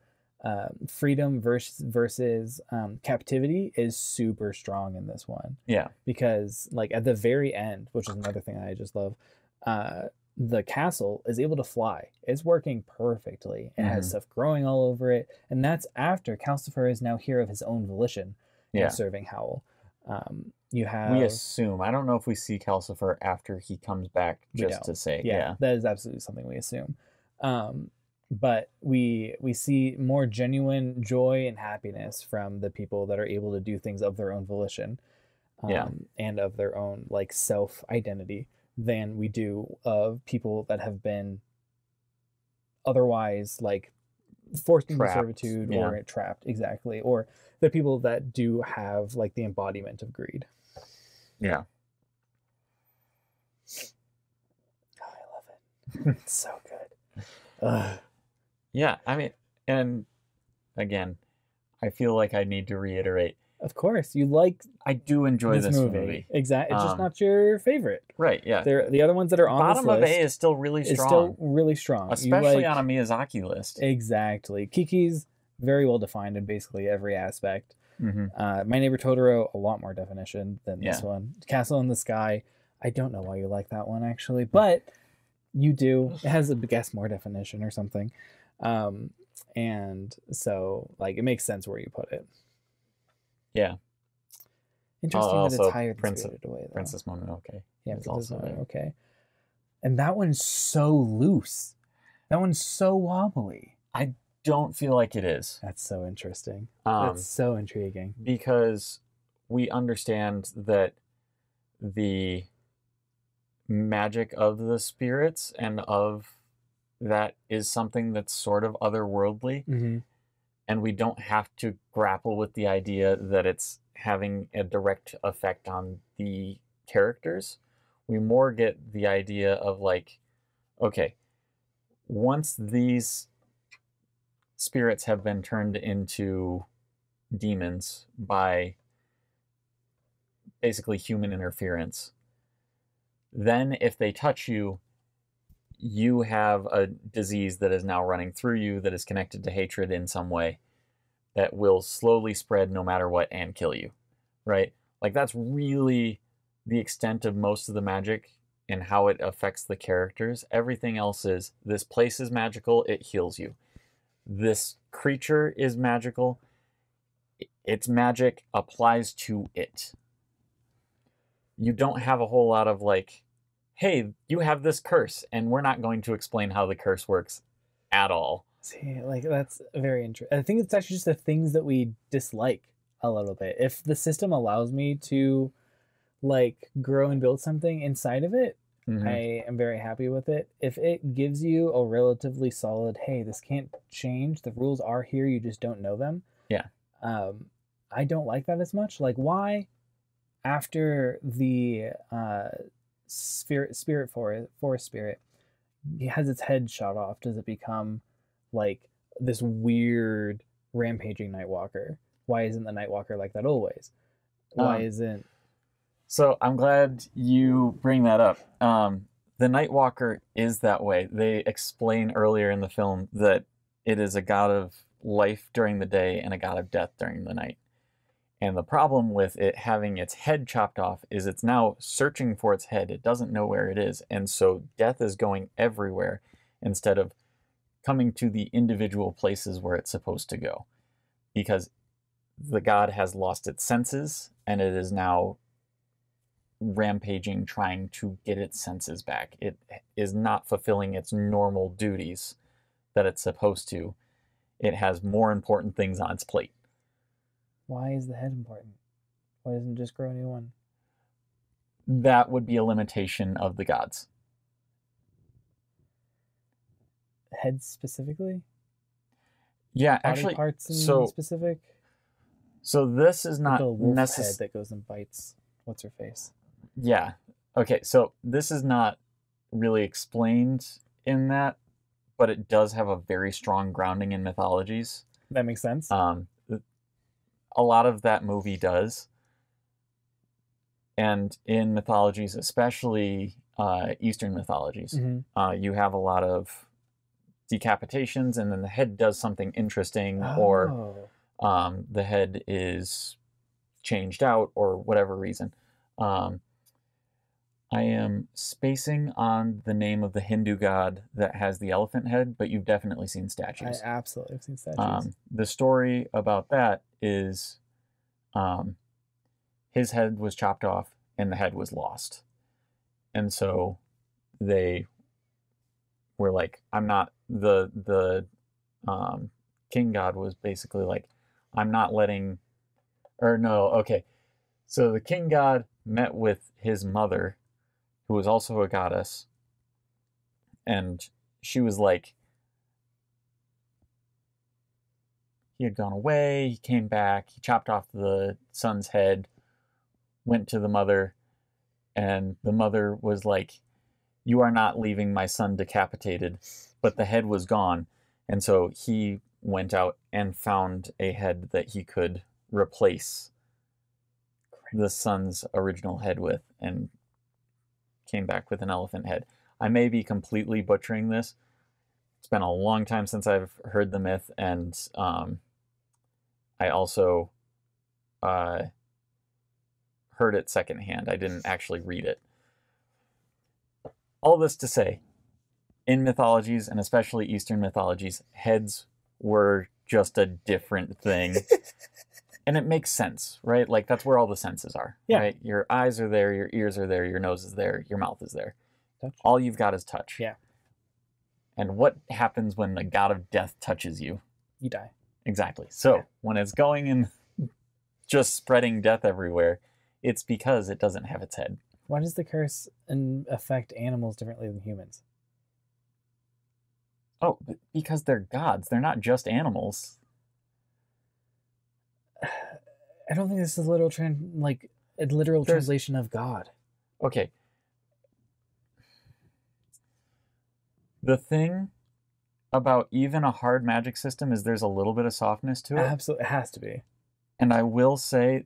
freedom versus captivity is super strong in this one. Yeah. Because like at the very end, which is another thing I just love, the castle is able to fly. It's working perfectly. It has stuff growing all over it, and that's after Calcifer is now here of his own volition and serving Howl. You have We assume. I don't know if we see Calcifer after he comes back just to say. Yeah. that is absolutely something we assume. But we see more genuine joy and happiness from the people that are able to do things of their own volition, and of their own like self identity, than we do of people that have been otherwise like forced into servitude or trapped. Exactly. Or the people that do have like the embodiment of greed. Yeah. Oh, I love it. It's so good. Yeah, I mean, and again, I feel like I need to reiterate. Of course, you like. I do enjoy this movie. Exactly, it's just not your favorite. Right? Yeah. The other ones that are on Bottom this list of A is still really strong. Is still really strong, especially on a Miyazaki list. Exactly, Kiki's very well defined in basically every aspect. My Neighbor Totoro, a lot more definition than this one. Castle in the Sky, I don't know why you like that one actually, but you do. It has, I guess, more definition or something. And so like it makes sense where you put it. Yeah. Interesting that it's higher than Spirited Away, though. Princess Mononoke. Yeah, Princess Mononoke. And that one's so loose. That one's so wobbly. I don't feel like it is. That's so interesting. That's so intriguing. Because we understand that the magic of the spirits and of that is something that's sort of otherworldly, and we don't have to grapple with the idea that it's having a direct effect on the characters. We more get the idea of like, okay, once these spirits have been turned into demons by basically human interference, then if they touch you, you have a disease that is now running through you that is connected to hatred in some way that will slowly spread no matter what and kill you, right? Like that's really the extent of most of the magic and how it affects the characters. Everything else is, this place is magical, it heals you. This creature is magical, its magic applies to it. You don't have a whole lot of like, hey, you have this curse, and we're not going to explain how the curse works at all. See, like that's very interesting. I think it's actually just the things that we dislike a little bit. If the system allows me to like grow and build something inside of it, I am very happy with it. If it gives you a relatively solid, hey, this can't change, the rules are here, you just don't know them. Yeah. I don't like that as much. Like, why after the forest spirit has its head shot off, does it become like this weird rampaging Nightwalker? Why isn't the Nightwalker like that always? Why isn't... So I'm glad you bring that up. The Nightwalker is that way. They explain earlier in the film that it is a god of life during the day and a god of death during the night. And the problem with it having its head chopped off is it's now searching for its head. It doesn't know where it is. And so death is going everywhere instead of coming to the individual places where it's supposed to go. Because the god has lost its senses and it is now rampaging, trying to get its senses back. It is not fulfilling its normal duties that it's supposed to. It has more important things on its plate. Why is the head important? Why doesn't it just grow a new one? That would be a limitation of the gods. Heads specifically? Yeah, Body actually, parts in specific? So this is not like a wolf head necessary. that goes and bites what's her face. Yeah. Okay, so this is not really explained in that but it does have a very strong grounding in mythologies. That makes sense. A lot of that movie does. And in mythologies, especially Eastern mythologies, you have a lot of decapitations, and then the head does something interesting, or the head is changed out, or whatever reason. I am spacing on the name of the Hindu god that has the elephant head, but you've definitely seen statues. I absolutely have seen statues. The story about that is his head was chopped off and the head was lost. And so they were like, I'm not, the king god was basically like, I'm not letting, or no, okay. So the king god met with his mother, who was also a goddess, and she was like, he had gone away, he came back, he chopped off the son's head, went to the mother, and the mother was like, you are not leaving my son decapitated, but the head was gone. And so he went out and found a head that he could replace the son's original head with, and came back with an elephant head. I may be completely butchering this. It's been a long time since I've heard the myth, and I also heard it secondhand. I didn't actually read it. All this to say, in mythologies, and especially Eastern mythologies, heads were just a different thing. And it makes sense, right? Like, that's where all the senses are, right? Your eyes are there, your ears are there, your nose is there, your mouth is there. Touch. All you've got is touch. Yeah. And what happens when the god of death touches you? You die. Exactly. So when it's going and just spreading death everywhere, it's because it doesn't have its head. Why does the curse affect animals differently than humans? Oh, because they're gods. They're not just animals. I don't think this is a literal translation of God. Okay. The thing about even a hard magic system is there's a little bit of softness to it. Absolutely, it has to be. And I will say,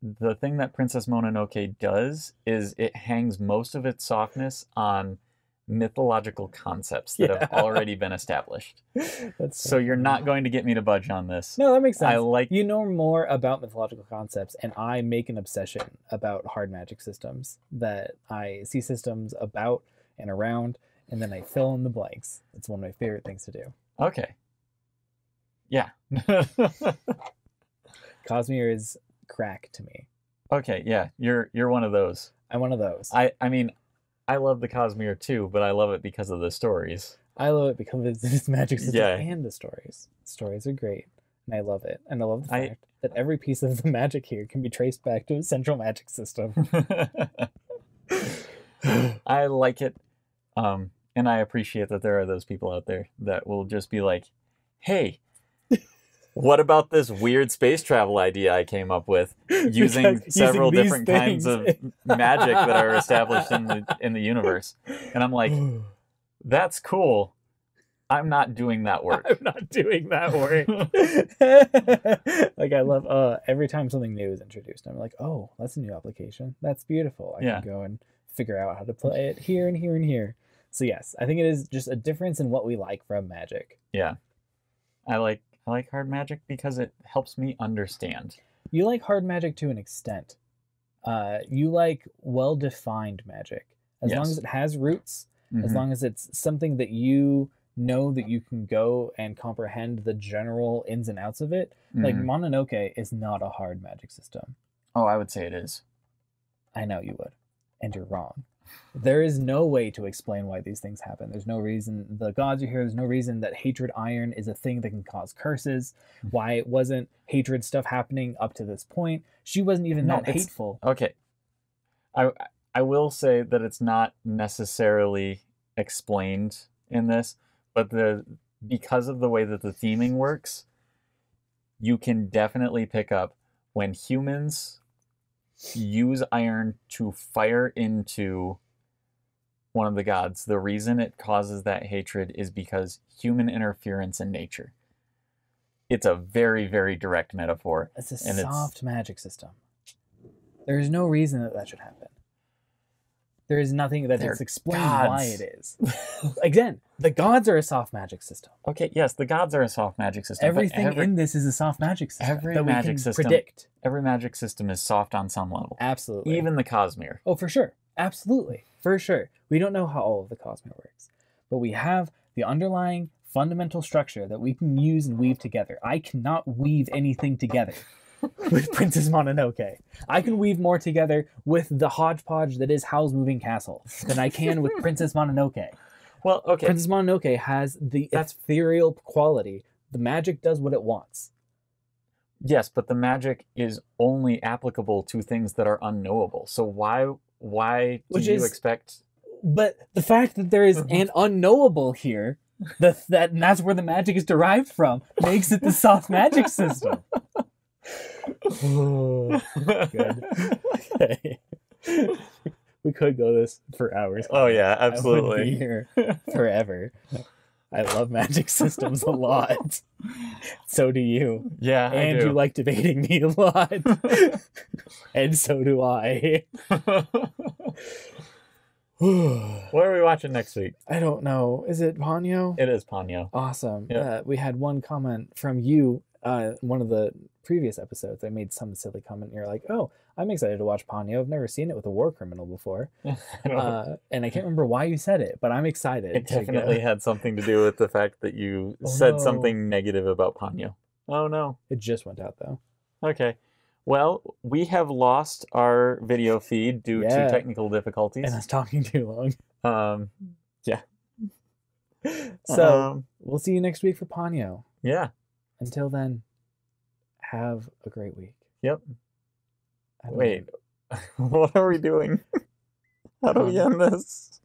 the thing that Princess Mononoke does is it hangs most of its softness on mythological concepts that have already been established. So you're not going to get me to budge on this. No, that makes sense. I like, you know more about mythological concepts, and I make an obsession about hard magic systems, that I see systems about and around, and then I fill in the blanks. It's one of my favorite things to do. Okay. Yeah. Cosmere is crack to me. Okay, yeah. You're one of those. I'm one of those. I mean, I love the Cosmere too, but I love it because of the stories. I love it because of its magic system and the stories. The stories are great, and I love it. And I love the fact that every piece of the magic here can be traced back to a central magic system. I like it, and I appreciate that there are those people out there that will just be like, hey, what about this weird space travel idea I came up with using several different kinds of magic that are established in the universe? And I'm like, that's cool. I'm not doing that work. I'm not doing that work. Like, I love every time something new is introduced, I'm like, oh, that's a new application. That's beautiful. I can go and figure out how to play it here and here and here. So yes, I think it is just a difference in what we like from magic. Yeah. I like hard magic because it helps me understand. You like hard magic to an extent. You like well-defined magic. As long as it has roots, as long as it's something that you know that you can go and comprehend the general ins and outs of it. Like, Mononoke is not a hard magic system. Oh, I would say it is. I know you would. And you're wrong. There is no way to explain why these things happen. There's no reason the gods are here. There's no reason that hatred iron is a thing that can cause curses. Why it wasn't hatred stuff happening up to this point. She wasn't even that hateful. Okay. I will say that it's not necessarily explained in this, but because of the way that the theming works, you can definitely pick up when humans use iron to fire into one of the gods, the reason it causes that hatred is because human interference in nature. It's a very, very direct metaphor. It's a soft magic system. There is no reason that should happen. There is nothing that it's explained why it is. Again, the gods are a soft magic system. Okay, yes, the gods are a soft magic system. Everything in this is a soft magic system that we can system, predict. Every magic system is soft on some level. Absolutely. Even the Cosmere. Oh, for sure. Absolutely. For sure. We don't know how all of the Cosmere works. But we have the underlying fundamental structure that we can use and weave together. I cannot weave anything together with Princess Mononoke. I can weave more together with the hodgepodge that is Howl's Moving Castle than I can with Princess Mononoke. Well, okay. Princess Mononoke has the ethereal quality. The magic does what it wants. Yes, but the magic is only applicable to things that are unknowable. So why do you expect... But the fact that there is an unknowable here, and that's where the magic is derived from, makes it the soft magic system. Oh, good. Okay. We could go this for hours. Oh yeah, absolutely. I would be here forever. I love magic systems a lot. So do you. Yeah, and I do. You like debating me a lot. And so do I. What are we watching next week? I don't know. Is it Ponyo? It is Ponyo. Awesome. Yep. We had one comment from you, one of the previous episodes. I made some silly comment and you're like, oh, I'm excited to watch Ponyo. I've never seen it with a war criminal before. And I can't remember why you said it, but I'm excited. It definitely had something to do with the fact that you said something negative about Ponyo. Oh no. It just went out though. Okay. Well, we have lost our video feed due to technical difficulties. And us talking too long. Yeah. So, we'll see you next week for Ponyo. Yeah. Until then, have a great week. Yep. Wait, what are we doing? How do we end this?